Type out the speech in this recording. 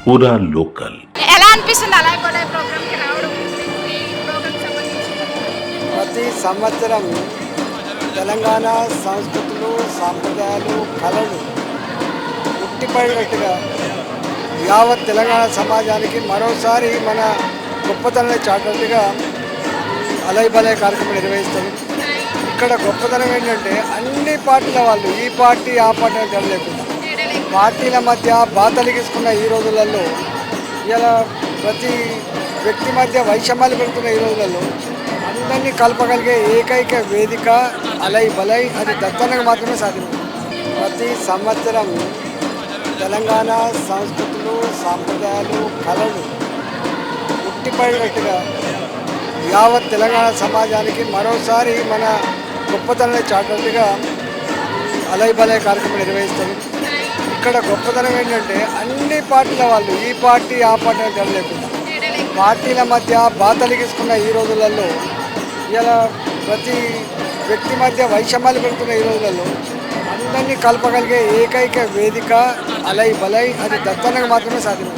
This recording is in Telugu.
పూరా లోకల్. ఎలా అనిపిస్తుంది అలాయ్ బలాయ్ ప్రోగ్రామ్కి రావడం? ఈ ప్రోగ్రామ్ సంబంధించి ప్రతి సంవత్సరం తెలంగాణ సంస్కృతులు, సాంప్రదాయాలు, కళలు ఉట్టిపడినట్టుగా యావత్ తెలంగాణ సమాజానికి మరోసారి మన గొప్పతనాన్ని చాటినట్టుగా అలయ్ బలయ్ కార్యక్రమం నిర్వహిస్తారు. ఇక్కడ గొప్పతనం ఏంటంటే అన్ని పార్టీల వాళ్ళు ఈ పార్టీ ఆ పార్టీ అని తెలియకుండా పార్టీల మధ్య బాతలిగిసుకున్న ఈ రోజులలో ఇలా ప్రతి వ్యక్తి మధ్య వైషమ్యాలు పెడుతున్న ఈ రోజులలో అందరినీ కలపగలిగే ఏకైక వేదిక అలయ్ బలయ్. అది దత్తనకు మాత్రమే సాధ్యం. ప్రతి సంవత్సరం తెలంగాణ సంస్కృతులు, సాంప్రదాయాలు, కళలు ఉట్టిపడినట్టుగా యావత్ తెలంగాణ సమాజానికి మరోసారి మన గొప్పతనాన్ని చాటినట్టుగా అలయ్ బలయ్ కార్యక్రమం నిర్వహిస్తారు. ఇక్కడ గొప్పతనం ఏంటంటే అన్ని పార్టీల వాళ్ళు ఈ పార్టీ ఆ పార్టీ అని తెలియకుండా పార్టీల మధ్య బాతలిగిసుకున్న ఈ రోజులలో ఇలా ప్రతి వ్యక్తి మధ్య వైషమ్యాలు పెడుతున్న ఈ రోజులలో అందరినీ కలపగలిగే ఏకైక వేదిక అలయ్ బలయ్. అది దత్తనకు మాత్రమే సాధ్యం.